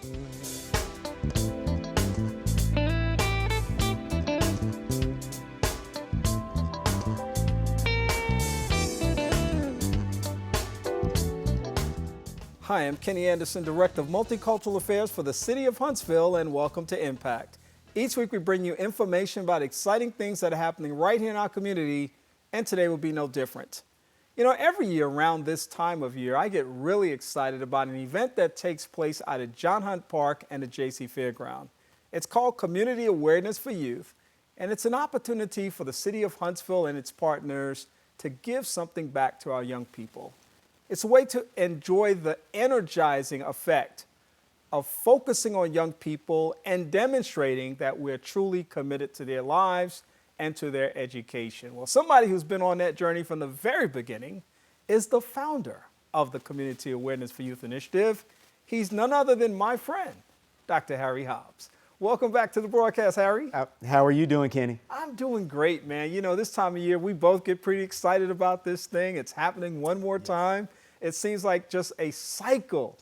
Hi, I'm Kenny Anderson, Director of Multicultural Affairs for the City of Huntsville, and welcome to Impact. Each week we bring you information about exciting things that are happening right here in our community, and today will be no different. You know, every year around this time of year, I get really excited about an event that takes place out at John Hunt Park and the Jaycee Fairground. It's called Community Awareness for Youth, and it's an opportunity for the City of Huntsville and its partners to give something back to our young people. It's a way to enjoy the energizing effect of focusing on young people and demonstrating that we're truly committed to their lives and to their education. Well, somebody who's been on that journey from the very beginning is the founder of the Community Awareness for Youth Initiative. He's none other than my friend, Dr. Harry Hobbs. Welcome back to the broadcast, Harry. How are you doing, Kenny? I'm doing great, man. You know, this time of year, we both get pretty excited about this thing. It's happening one more time. It seems like just a cycle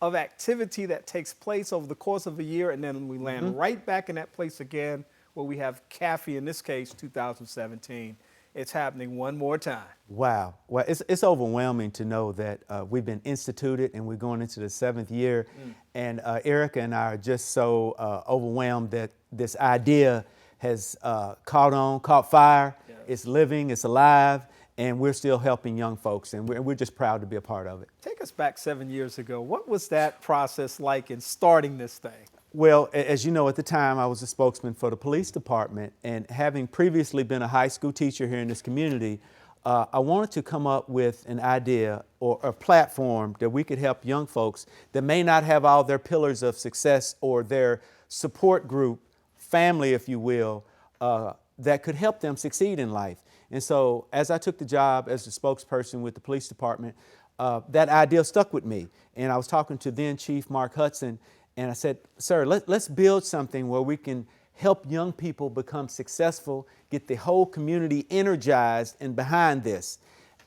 of activity that takes place over the course of a year, and then we land right back in that place again where we have CAFY, in this case, 2017. It's happening one more time. Wow. Well, it's overwhelming to know that we've been instituted and we're going into the 7th year. And Erica and I are just so overwhelmed that this idea has caught fire. Yes. It's living, it's alive. And we're still helping young folks, and we're just proud to be a part of it. Take us back 7 years ago. What was that process like in starting this thing? Well, as you know, at the time, I was a spokesman for the police department, and having previously been a high school teacher here in this community, I wanted to come up with an idea or a platform that we could help young folks that may not have all their pillars of success or their support group, family, if you will, that could help them succeed in life. And so as I took the job as the spokesperson with the police department, that idea stuck with me. And I was talking to then Chief Mark Hudson, and I said, sir, let's build something where we can help young people become successful, get the whole community energized and behind this.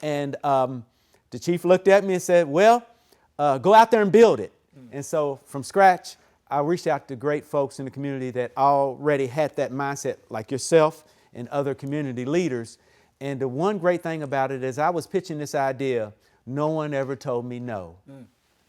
And the chief looked at me and said, well, go out there and build it. And so from scratch, I reached out to great folks in the community that already had that mindset, like yourself and other community leaders. And the one great thing about it is I was pitching this idea, no one ever told me no.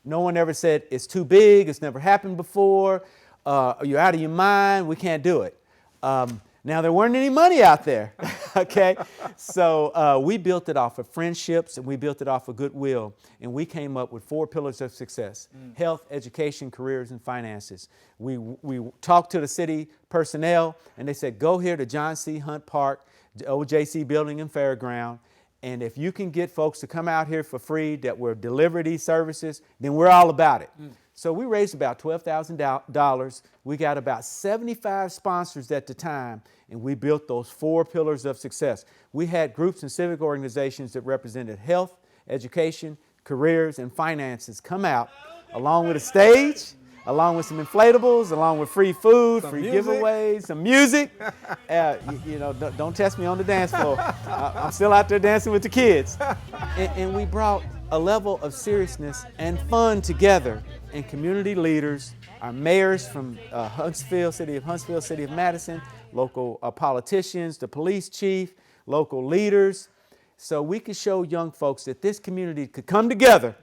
No one ever said, it's too big, it's never happened before, you're out of your mind, we can't do it. Now, there weren't any money out there, okay? So we built it off of friendships, and we built it off of goodwill, and we came up with 4 pillars of success: health, education, careers, and finances. We talked to the city personnel, and they said, go here to John C. Hunt Park, old Jaycee Building Fairground, and if you can get folks to come out here for free that will deliver these services, then we're all about it. So we raised about $12,000. We got about 75 sponsors at the time, and we built those 4 pillars of success. We had groups and civic organizations that represented health, education, careers, and finances come out along with a stage, along with some inflatables, along with free food, free giveaways, some music. Don't test me on the dance floor. I'm still out there dancing with the kids. And we brought a level of seriousness and fun together, and community leaders, our mayors from Huntsville, City of Huntsville, City of Madison, local politicians, the police chief, local leaders, so we could show young folks that this community could come together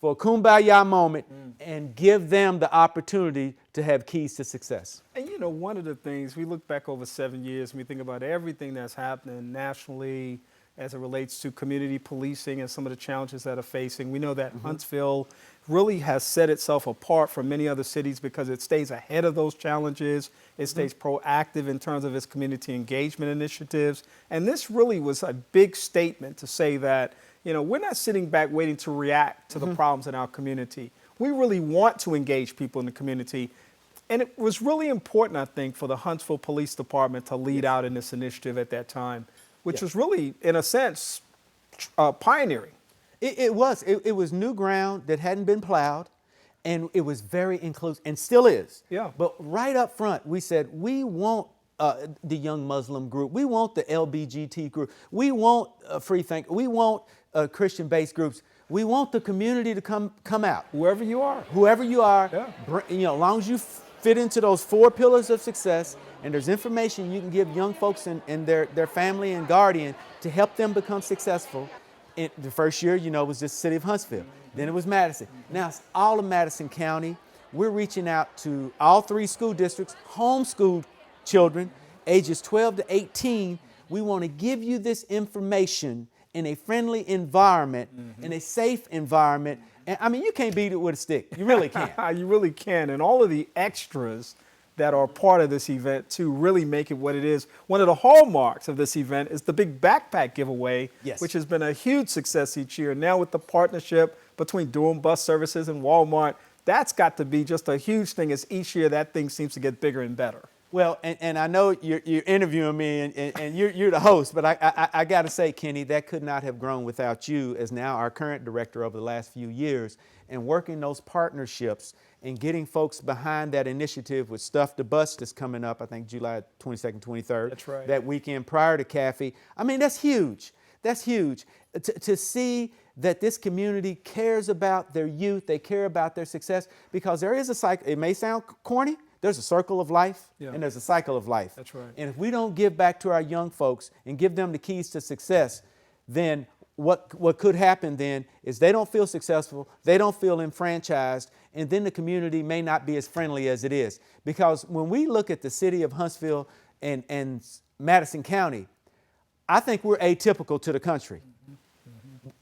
for a kumbaya moment and give them the opportunity to have keys to success. And you know, one of the things, we look back over 7 years and we think about everything that's happening nationally as it relates to community policing and some of the challenges that are facing. We know that Huntsville really has set itself apart from many other cities because it stays ahead of those challenges. It stays proactive in terms of its community engagement initiatives. And this really was a big statement to say that, you know, we're not sitting back waiting to react to the problems in our community. We really want to engage people in the community. And it was really important, I think, for the Huntsville Police Department to lead out in this initiative at that time, which was really, in a sense, pioneering. It was new ground that hadn't been plowed, and it was very inclusive, and still is. Yeah. But right up front, we said, we want the young Muslim group, we want the LBGT group, we want free think, we want Christian-based groups. We want the community to come out. Whoever you are. Whoever you are, Yeah. as long as you fit into those 4 pillars of success, and there's information you can give young folks and their family and guardian to help them become successful. The first year, was just the city of Huntsville. Then it was Madison. Now it's all of Madison County. We're reaching out to all 3 school districts, homeschool children, ages 12 to 18. We want to give you this information in a friendly environment, in a safe environment. And I mean, you can't beat it with a stick. You really can't. You really can. And all of the extras that are part of this event to really make it what it is. One of the hallmarks of this event is the big backpack giveaway, yes, which has been a huge success each year. Now with the partnership between Durham Bus Services and Walmart, that's got to be just a huge thing as each year that thing seems to get bigger and better. Well, and I know you're interviewing me and you're the host, but I got to say, Kenny, that could not have grown without you as now our current director over the last few years, and working those partnerships and getting folks behind that initiative with Stuff the Bus that's coming up, I think July 22nd, 23rd. That's right. That weekend prior to CAFY. I mean, that's huge. That's huge. To see that this community cares about their youth, they care about their success, because there is a cycle. It may sound corny. There's a circle of life, and there's a cycle of life. That's right. And if we don't give back to our young folks and give them the keys to success, then what could happen then is they don't feel successful, they don't feel enfranchised, and then the community may not be as friendly as it is. Because when we look at the city of Huntsville and Madison County, I think we're atypical to the country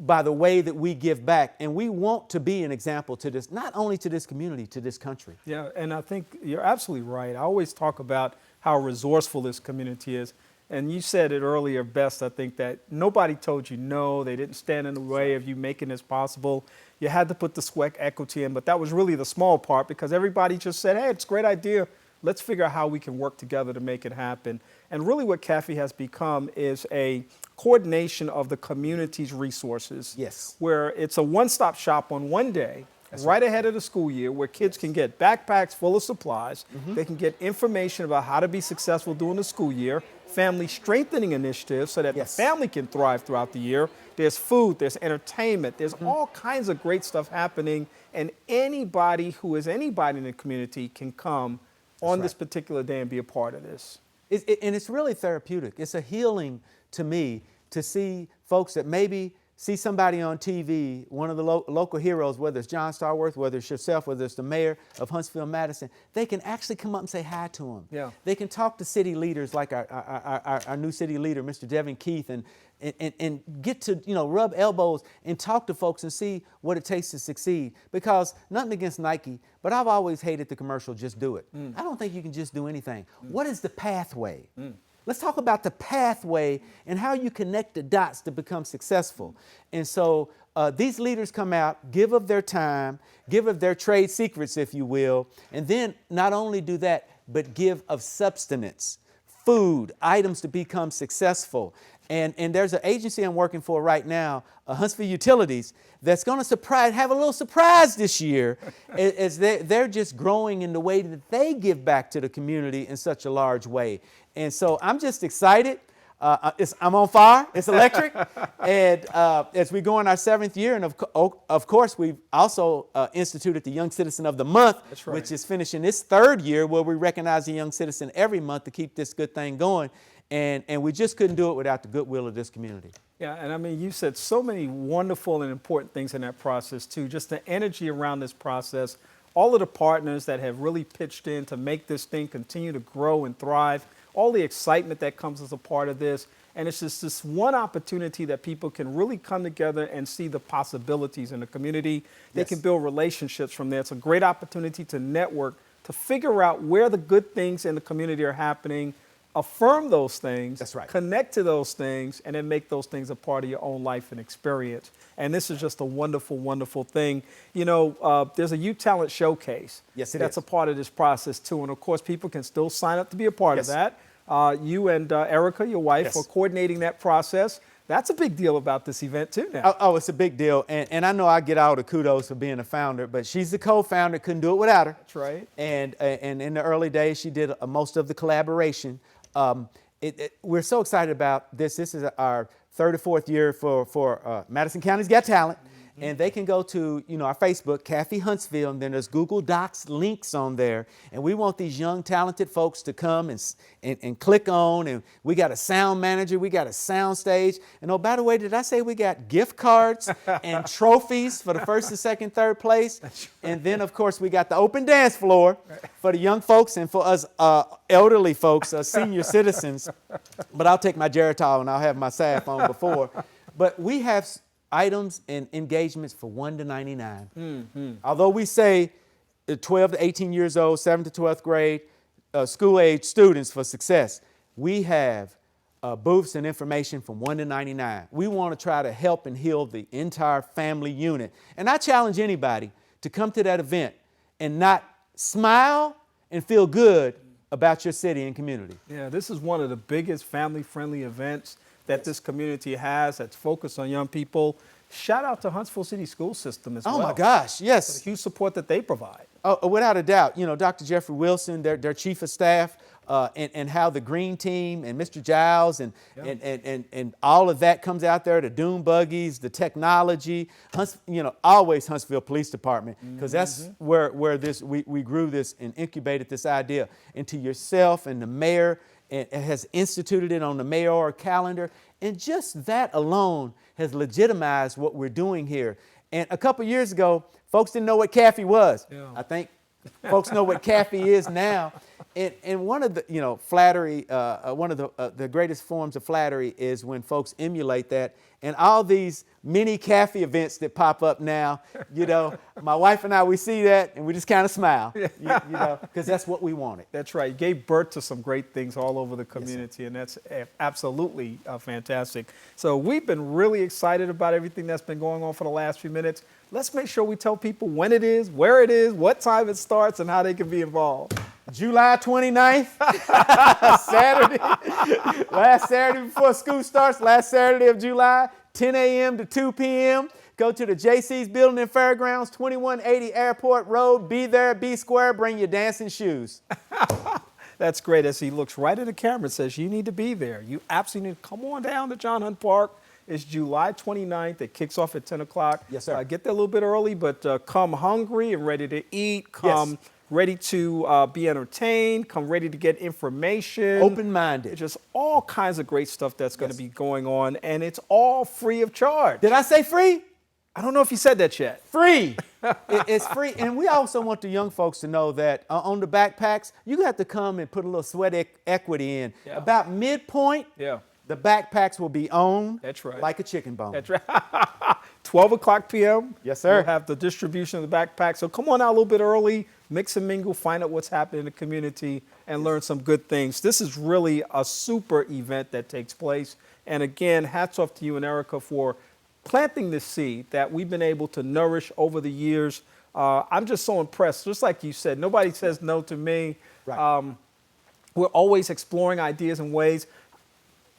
by the way that we give back. And we want to be an example to this, not only to this community, to this country. Yeah, and I think you're absolutely right. I always talk about how resourceful this community is. And you said it earlier best, I think, that nobody told you no, they didn't stand in the way of you making this possible. You had to put the sweat equity in, but that was really the small part, because everybody just said, hey, it's a great idea. Let's figure out how we can work together to make it happen. And really what CAFY has become is a coordination of the community's resources. Yes. Where it's a one-stop shop on one day, right ahead of the school year, where kids can get backpacks full of supplies. They can get information about how to be successful during the school year, family strengthening initiatives so that the family can thrive throughout the year. There's food, there's entertainment, there's all kinds of great stuff happening, and anybody who is anybody in the community can come on this particular day and be a part of this. And it's really therapeutic. It's a healing to me to see folks that maybe see somebody on TV, one of the local heroes, whether it's John Starworth, whether it's yourself, whether it's the mayor of Huntsville, Madison, they can actually come up and say hi to them. Yeah. They can talk to city leaders like our new city leader, Mr. Devin Keith, and get to rub elbows and talk to folks and see what it takes to succeed. Because nothing against Nike, but I've always hated the commercial, just do it. I don't think you can just do anything. What is the pathway? Let's talk about the pathway and how you connect the dots to become successful. And so these leaders come out, give of their time, give of their trade secrets, if you will, and then not only do that, but give of substance, food, items to become successful. And there's an agency I'm working for right now, Huntsville Utilities, that's going to have a little surprise this year as they're just growing in the way that they give back to the community in such a large way. And so I'm just excited. I'm on fire. It's electric. And as we go in our 7th year, and of course, we've also instituted the Young Citizen of the Month, which is finishing its 3rd year, where we recognize a young citizen every month to keep this good thing going. And we just couldn't do it without the goodwill of this community. Yeah, and I mean, you said so many wonderful and important things in that process, too. Just the energy around this process, all of the partners that have really pitched in to make this thing continue to grow and thrive, all the excitement that comes as a part of this. And it's just this one opportunity that people can really come together and see the possibilities in the community. They can build relationships from there. It's a great opportunity to network, to figure out where the good things in the community are happening, affirm those things, connect to those things, and then make those things a part of your own life and experience. And this is just a wonderful, wonderful thing. There's a Youth Talent Showcase. That's a part of this process, too. And, of course, people can still sign up to be a part of that. You and Erica, your wife, are coordinating that process. That's a big deal about this event, too, now. Oh, it's a big deal. And I know I get all the kudos for being a founder, but she's the co-founder. Couldn't do it without her. That's right. And in the early days, she did most of the collaboration. We're so excited about this. This is our 3rd or 4th year for Madison County's Got Talent. And they can go to, our Facebook, CAFY Huntsville, and then there's Google Docs links on there. And we want these young, talented folks to come and click on. And we got a sound manager, we got a sound stage. And oh, by the way, did I say we got gift cards and trophies for the first and second, third place? Right. And then, of course, we got the open dance floor for the young folks and for us elderly folks, senior citizens. But I'll take my Geritol and I'll have my salve on before. But we have items and engagements for $1 to $99. Although we say 12 to 18 years old, 7th to 12th grade, school-age students for success, we have booths and information from $1 to $99. We want to try to help and heal the entire family unit. And I challenge anybody to come to that event and not smile and feel good about your city and community. Yeah, this is one of the biggest family-friendly events that this community has that's focused on young people. Shout out to Huntsville City School System as well. Oh my gosh, yes. For the huge support that they provide. Oh, without a doubt. Dr. Jeffrey Wilson, their chief of staff, and how the green team and Mr. Giles and all of that comes out there, the dune buggies, the technology, always Huntsville Police Department, because that's where we grew this and incubated this idea into yourself, and the mayor and has instituted it on the mayoral calendar. And just that alone has legitimized what we're doing here. And a couple years ago, folks didn't know what CAFY was. Yeah. I think folks know what CAFY is now. And one of the, flattery, one of the greatest forms of flattery is when folks emulate that. And all these mini CAFY events that pop up now, my wife and I, we see that and we just kind of smile, because that's what we wanted. That's right. You gave birth to some great things all over the community, and that's absolutely fantastic. So we've been really excited about everything that's been going on for the last few minutes. Let's make sure we tell people when it is, where it is, what time it starts, and how they can be involved. July 29th, Saturday, last Saturday before school starts, last Saturday of July, 10 a.m. to 2 p.m. Go to the Jaycee Building Fairgrounds, 2180 Airport Road. Be there, be square, bring your dancing shoes. That's great. As he looks right at the camera and says, you need to be there. You absolutely need to come on down to John Hunt Park. It's July 29th. It kicks off at 10 o'clock. Yes, sir. Get there a little bit early, but come hungry and ready to eat. Come ready to be entertained. Come ready to get information. Open-minded. Just all kinds of great stuff that's going to be going on, and it's all free of charge. Did I say free? I don't know if you said that yet. Free. It's free. And we also want the young folks to know that on the backpacks, you have to come and put a little sweat equity in. Yeah. About midpoint, the backpacks will be owned. That's right. Like a chicken bone. That's right. 12 o'clock p.m. Yes, sir. We'll have the distribution of the backpack. So come on out a little bit early, mix and mingle, find out what's happening in the community, and learn some good things. This is really a super event that takes place. And again, hats off to you and Erica for planting this seed that we've been able to nourish over the years. I'm just so impressed. Just like you said, nobody says no to me. Right. We're always exploring ideas and ways.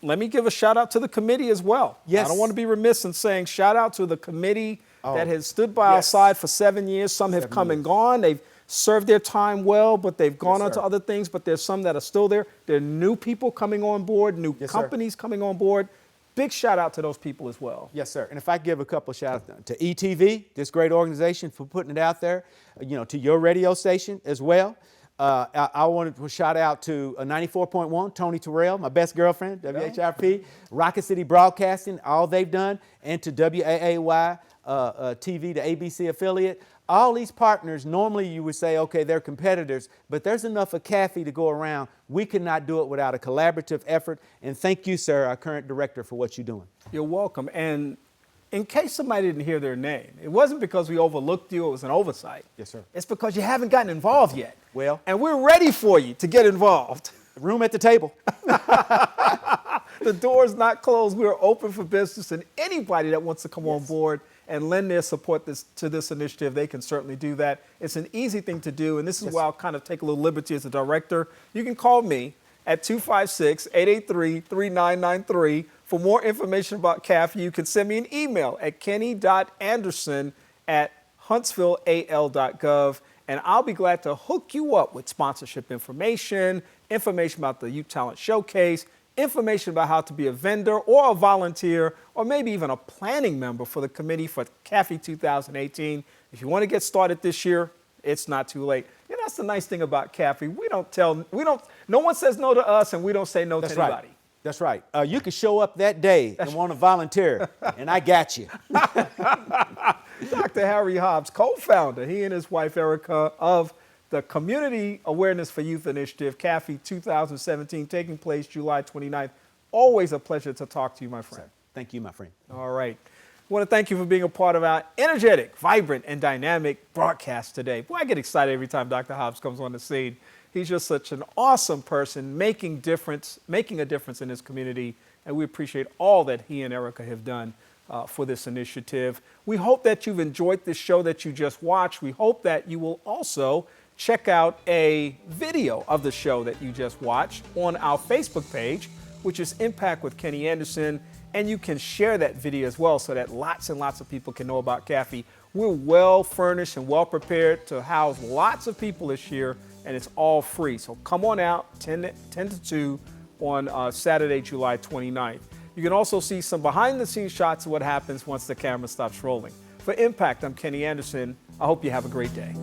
Let me give a shout out to the committee as well. Yes. I don't want to be remiss in saying shout out to the committee that has stood by our side for 7 years. Some have come and gone. They've served their time well, but they've gone on to other things. But there's some that are still there. There are new people coming on board, new companies coming on board. Big shout out to those people as well. Yes, sir. And if I give a couple of shout outs to ETV, this great organization for putting it out there, to your radio station as well. I wanted to shout out to 94.1, Tony Terrell, my best girlfriend, WHRP, Rocket City Broadcasting, all they've done, and to WAAY TV, the ABC affiliate. All these partners, normally you would say, okay, they're competitors, but there's enough of CAFY to go around. We could not do it without a collaborative effort. And thank you, sir, our current director, for what you're doing. You're welcome. And in case somebody didn't hear their name, it wasn't because we overlooked you, it was an oversight. Yes, sir. It's because you haven't gotten involved yet. Well. And we're ready for you to get involved. Room at the table. The door's not closed. We're open for business, and anybody that wants to come on board and lend their support to this initiative, they can certainly do that. It's an easy thing to do, and this is why I'll kind of take a little liberty as a director. You can call me at 256-883-3993. For more information about CAFY, you can send me an email at kenny.anderson@huntsvilleal.gov, and I'll be glad to hook you up with sponsorship information about the Youth Talent Showcase, information about how to be a vendor or a volunteer or maybe even a planning member for the committee for CAFY 2018. If you want to get started this year, it's not too late. You know, that's the nice thing about CAFY. No one says no to us, and we don't say no to anybody. Right. That's right. You can show up that day and want to volunteer, and I got you. Dr. Harry Hobbs, co-founder, he and his wife Erica, of the Community Awareness for Youth Initiative, CAFY 2017, taking place July 29th. Always a pleasure to talk to you, my friend. Thank you, my friend. All right. I want to thank you for being a part of our energetic, vibrant, and dynamic broadcast today. Boy, I get excited every time Dr. Hobbs comes on the scene. He's just such an awesome person, making a difference in his community, and we appreciate all that he and Erica have done for this initiative. We hope that you've enjoyed this show that you just watched. We hope that you will also check out a video of the show that you just watched on our Facebook page, which is Impact with Kenny Anderson, and you can share that video as well so that lots and lots of people can know about CAFY. We're well furnished and well prepared to house lots of people this year, and it's all free. So come on out 10 to 2 on Saturday, July 29th. You can also see some behind-the-scenes shots of what happens once the camera stops rolling. For Impact, I'm Kenny Anderson. I hope you have a great day.